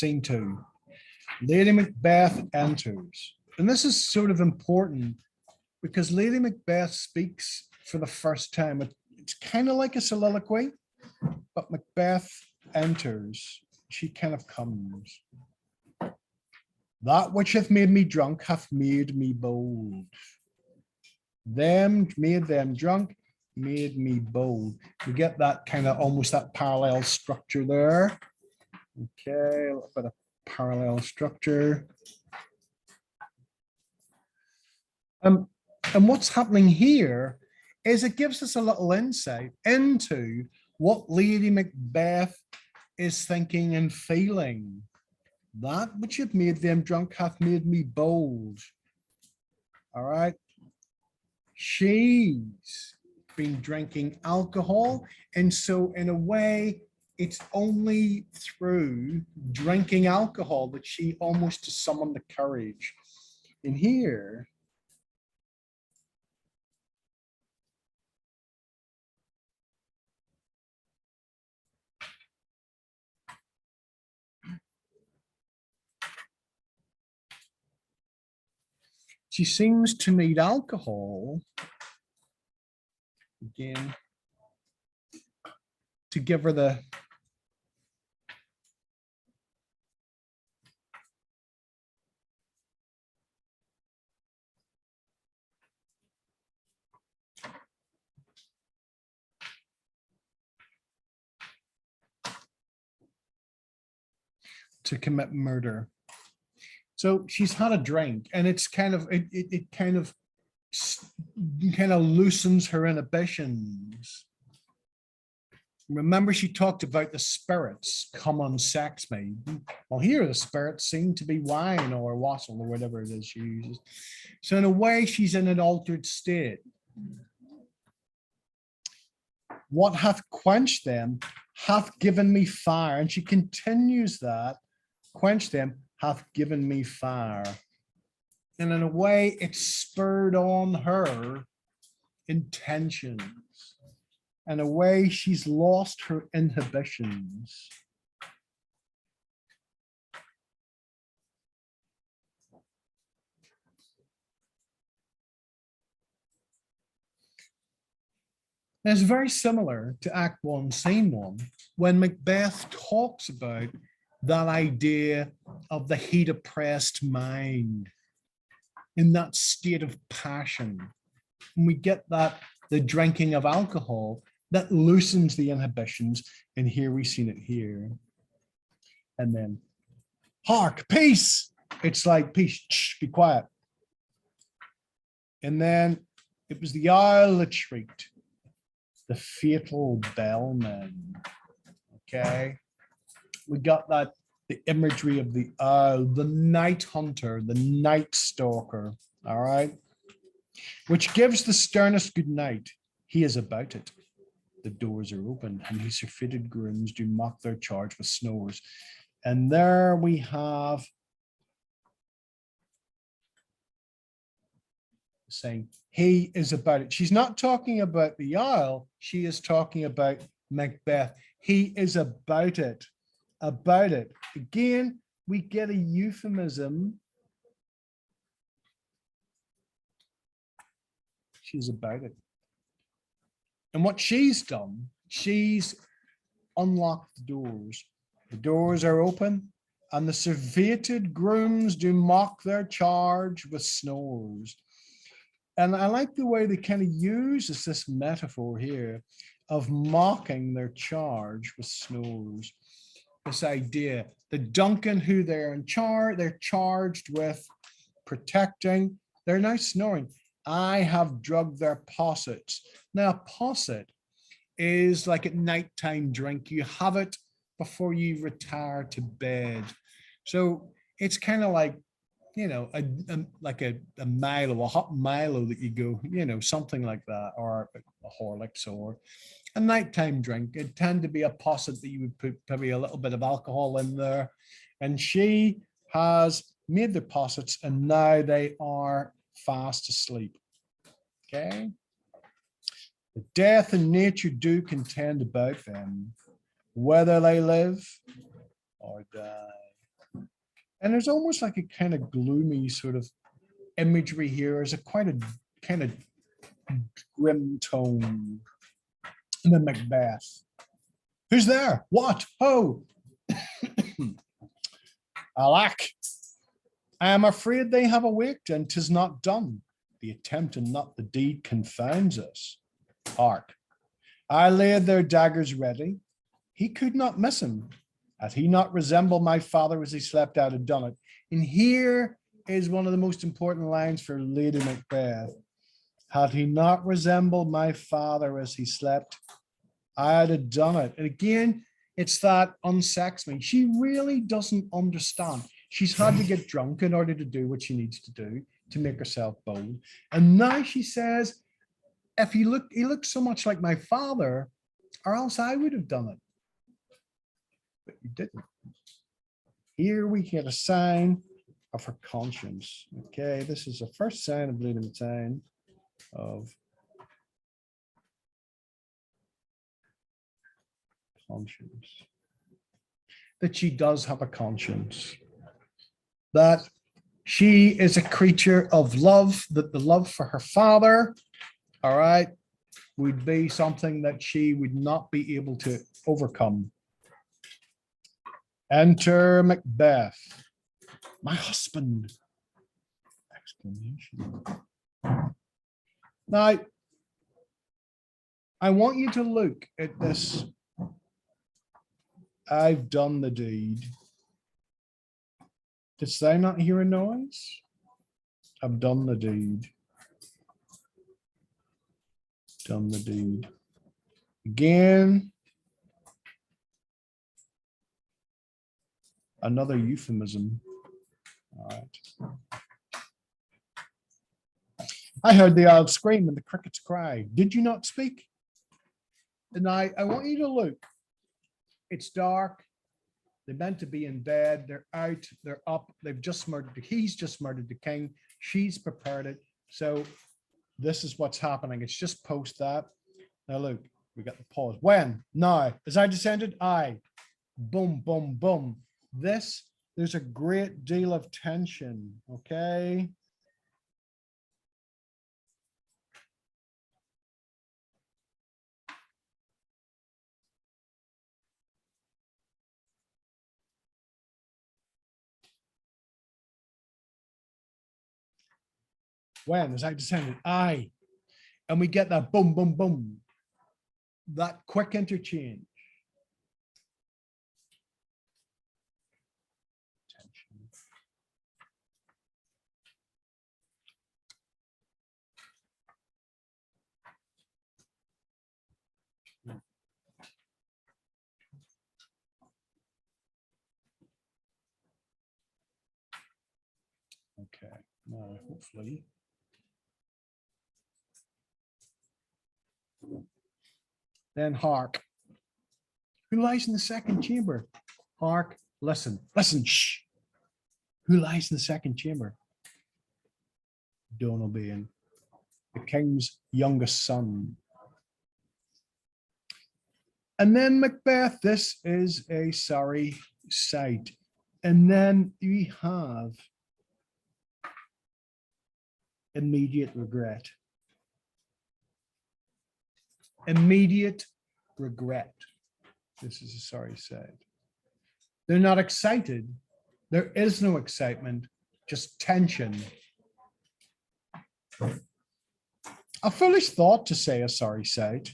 Scene 2. Lady Macbeth enters. And this is sort of important because Lady Macbeth speaks for the first time. It's kind of like a soliloquy, but Macbeth enters. She kind of comes. That which hath made me drunk hath made me bold. Them made them drunk, made me bold. We get that kind of almost that parallel structure there. Okay, a little bit of parallel structure. And what's happening here is it gives us a little insight into what Lady Macbeth is thinking and feeling. That which hath made them drunk hath made me bold. All right. She's been drinking alcohol. And so in a way, it's only through drinking alcohol that she almost summoned the courage. In here, she seems to need alcohol again to give her the to commit murder. So she's had a drink, and it's kind of it kind of loosens her inhibitions. Remember, she talked about the spirits come on sex me. Well, here the spirits seem to be wine or wassail or whatever it is she uses. So in a way, she's in an altered state. What hath quenched them hath given me fire. And she continues that, quench them hath given me fire. And in a way, it spurred on her intentions. In a way, she's lost her inhibitions. And it's very similar to Act 1, Scene 1, when Macbeth talks about that idea of the heat-oppressed mind in that state of passion. And we get that the drinking of alcohol that loosens the inhibitions, and here we've seen it here. And then, hark, peace! It's like, peace, shh, be quiet. And then it was the owl that shrieked, the fatal bellman. Okay, we got that, the imagery of the owl, the night hunter, the night stalker. All right, which gives the sternest good night. He is about it. The doors are open, and his surfeited grooms do mock their charge with snores. And there we have saying he is about it. She's not talking about the owl. She is talking about Macbeth. He is about it. About it. Again, we get a euphemism. She's about it. And what she's done, she's unlocked the doors. The doors are open, and the surfeited grooms do mock their charge with snores. And I like the way they kind of uses this metaphor here of mocking their charge with snores. This idea, the Duncan who they're charged with protecting, they're now snoring. I have drugged their possets. Now, a posset is like a nighttime drink. You have it before you retire to bed. So it's kind of like, you know, like a Milo, a hot Milo that you go, you know, something like that, or a Horlicks or a nighttime drink. It tend to be a posset that you would put probably a little bit of alcohol in there. And she has made the possets, and now they are fast asleep. Okay. The death and nature do contend about them, whether they live or die. And there's almost like a kind of gloomy sort of imagery here. There's a quite a kind of grim tone in the Macbeth. Who's there? What? Oh, alack, I am afraid they have awaked, and 'tis not done. The attempt and not the deed confounds us. Hark, I laid their daggers ready. He could not miss him. Had he not resembled my father as he slept, I'd have done it. And here is one of the most important lines for Lady Macbeth. Had he not resembled my father as he slept, I'd have done it. And again, it's that unsex me. She really doesn't understand. She's had to get drunk in order to do what she needs to do to make herself bold. And now she says, if he looked so much like my father, or else I would have done it. But you didn't. Here we get a sign of her conscience. Okay, this is the first sign of Lady Macbeth of conscience. That she does have a conscience. That she is a creature of love, that the love for her father, all right, would be something that she would not be able to overcome. Enter Macbeth. My husband! Exclamation. Now, I want you to look at this. I've done the deed. Didst thou not hear a noise? I've done the deed. Done the deed. Again, another euphemism. All right. I heard the owl scream and the crickets cry. Did you not speak? And I want you to look. It's dark. They're meant to be in bed. They're out. They're up. They've just murdered. He's just murdered the king. She's prepared it. So this is what's happening. It's just post that. Now look, we got the pause. When? Now. As I descended, I. Boom, boom, boom. This, there's a great deal of tension. Okay. When? As I descended, I. And we get that boom, boom, boom. That quick interchange. Okay, now hopefully. Then hark. Who lies in the second chamber? Hark, listen, listen, shh. Who lies in the second chamber? Donalbain, the king's youngest son. And then Macbeth, this is a sorry sight. And then we have immediate regret. Immediate regret. This is a sorry sight. They're not excited. There is no excitement, just tension. A foolish thought to say a sorry sight.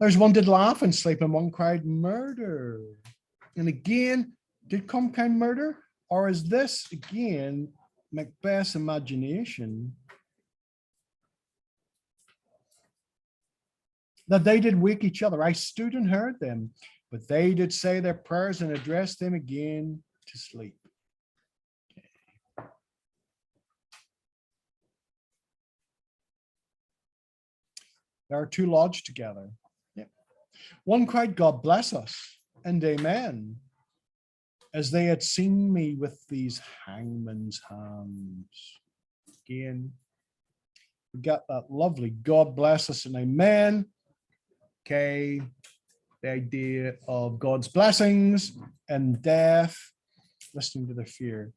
There's one did laugh and sleep, and one cried murder. And again, did come kind murder? Or is this again Macbeth's imagination? That they did wake each other. I stood and heard them, but they did say their prayers and addressed them again to sleep. Okay. There are two lodged together. Yep. One cried, God bless us, and amen, as they had seen me with these hangman's hands. Again, we got that lovely God bless us and amen. Okay, the idea of God's blessings and death. listening to the fear.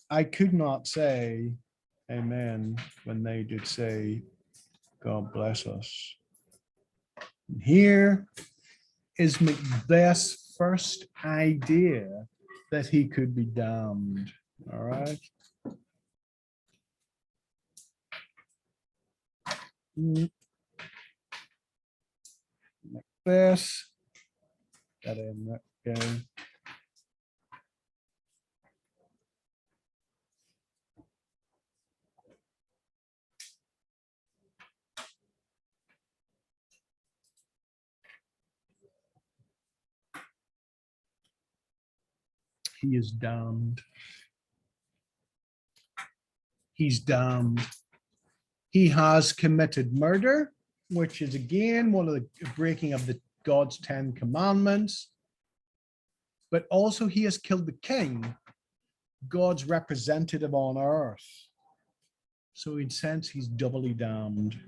I could not say amen when they did say, God bless us. Here is Macbeth's first idea that he could be damned. All right. Macbeth. Got in. Okay. He is damned. He's damned. He has committed murder, which is again one of the breaking of the God's 10 commandments. But also he has killed the king, God's representative on earth. So in a sense, he's doubly damned.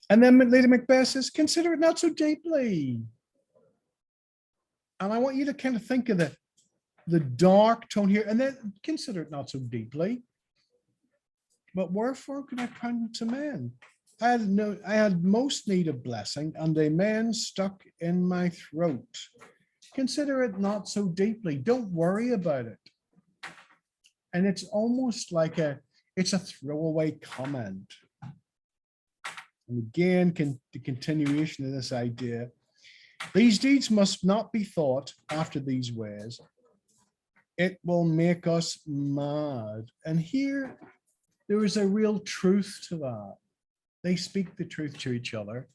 And then Lady Macbeth says, consider it not so deeply. And I want you to kind of think of the dark tone here, and then consider it not so deeply. But wherefore could I pronounce a man? I had most need of blessing, and a man stuck in my throat. Consider it not so deeply. Don't worry about it. And it's almost like it's a throwaway comment. And again, the continuation of this idea. These deeds must not be thought after these ways. It will make us mad. And here, there is a real truth to that. They speak the truth to each other,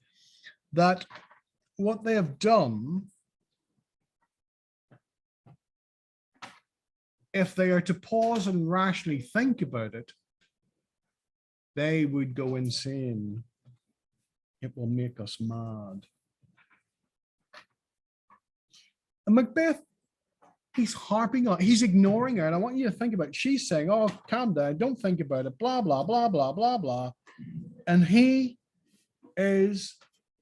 that what they have done, if they are to pause and rationally think about it, they would go insane. It will make us mad. And Macbeth, he's harping on, he's ignoring her. And I want you to think about it. She's saying, oh, calm down, don't think about it, blah, blah, blah, blah, blah, blah. And he is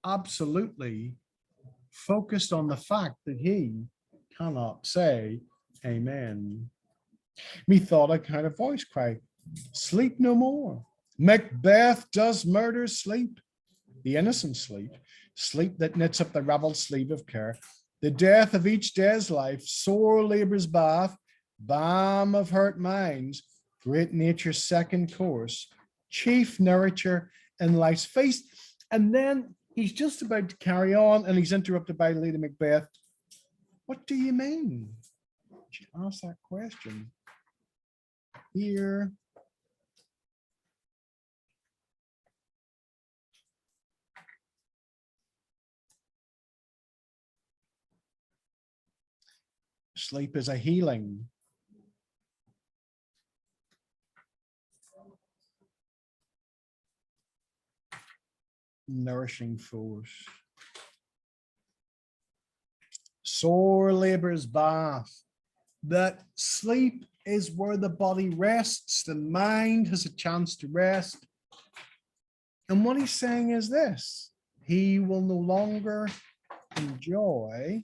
absolutely focused on the fact that he cannot say amen. Methought a kind of voice cried, sleep no more. Macbeth does murder sleep, the innocent sleep, sleep that knits up the ravelled sleeve of care, the death of each day's life, sore labor's bath, balm of hurt minds, great nature's second course, chief nourisher in life's feast. And then he's just about to carry on, and he's interrupted by Lady Macbeth. What do you mean? She asked that question. Here. Sleep is a healing. Nourishing force. Sore labor's bath. That sleep is where the body rests. The mind has a chance to rest. And what he's saying is this: he will no longer enjoy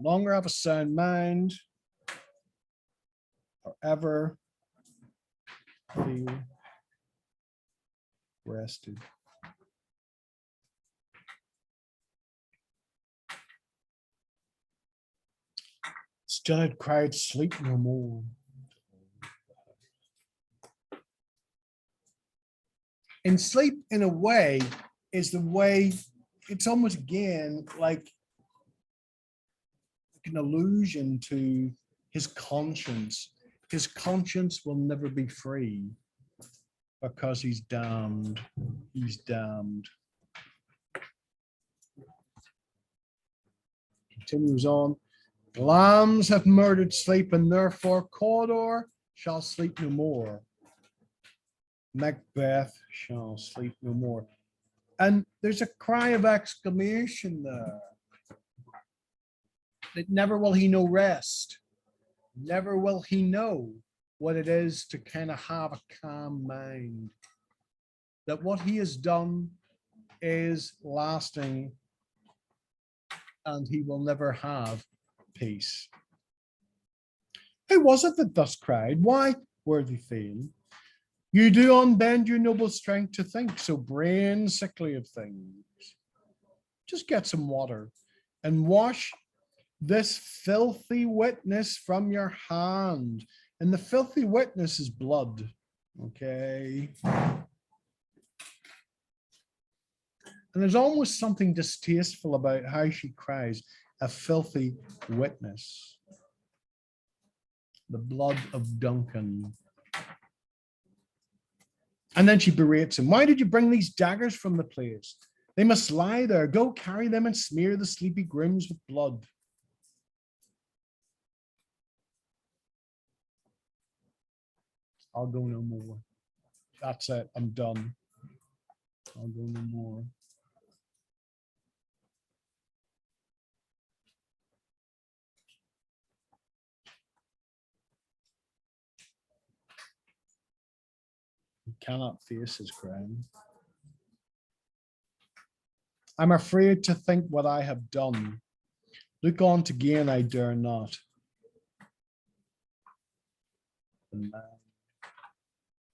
no longer have a sound mind or ever feel rested. Still had cried, sleep no more. And sleep, in a way, is the way, it's almost again like an allusion to his conscience. His conscience will never be free because he's damned. He's damned. Continues on. Lambs have murdered sleep, and therefore Cawdor shall sleep no more. Macbeth shall sleep no more. And there's a cry of exclamation there. That never will he know rest. Never will he know what it is to kind of have a calm mind. That what he has done is lasting and he will never have peace. Who was it that thus cried? Why, worthy Thane, you do unbend your noble strength to think so brain sickly of things. Just get some water and wash this filthy witness from your hand. And the filthy witness is blood. Okay. And there's almost something distasteful about how she cries, a filthy witness. The blood of Duncan. And then she berates him. Why did you bring these daggers from the place? They must lie there. Go carry them and smear the sleepy grooms with blood. I'll go no more. That's it. I'm done. I'll go no more. He cannot face his crime. I'm afraid to think what I have done. Look on to gain I dare not.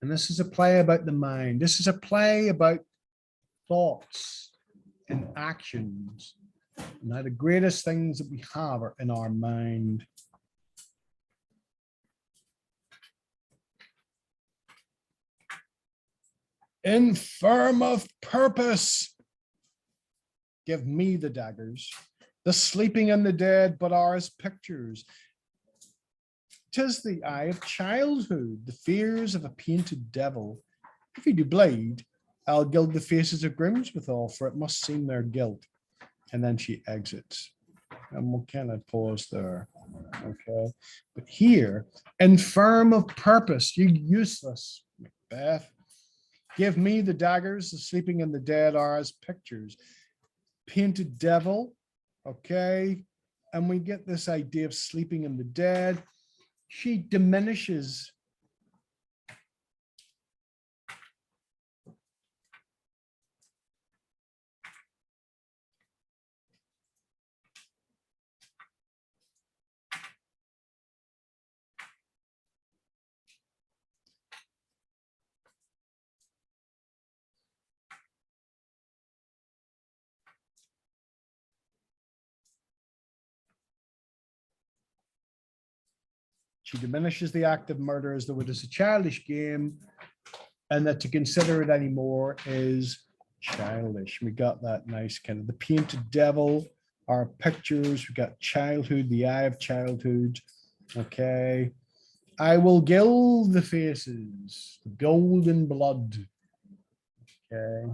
And this is a play about the mind. This is a play about thoughts and actions. Now the greatest things that we have are in our mind. Infirm of purpose, give me the daggers. The sleeping and the dead but are as pictures. 'Tis the eye of childhood, the fears of a painted devil. If you do bleed, I'll gild the faces of grooms withal, for it must seem their guilt. And then she exits. And we'll kind of pause there. Okay. But here, infirm of purpose, you useless Macbeth. Give me the daggers, the sleeping and the dead are as pictures. Painted devil, okay? And we get this idea of sleeping and the dead. She diminishes the act of murder as though it is a childish game, and that to consider it anymore is childish. We got that nice kind of the painted devil, our pictures, we got childhood, the eye of childhood. Okay. I will gild the faces, golden blood. Okay.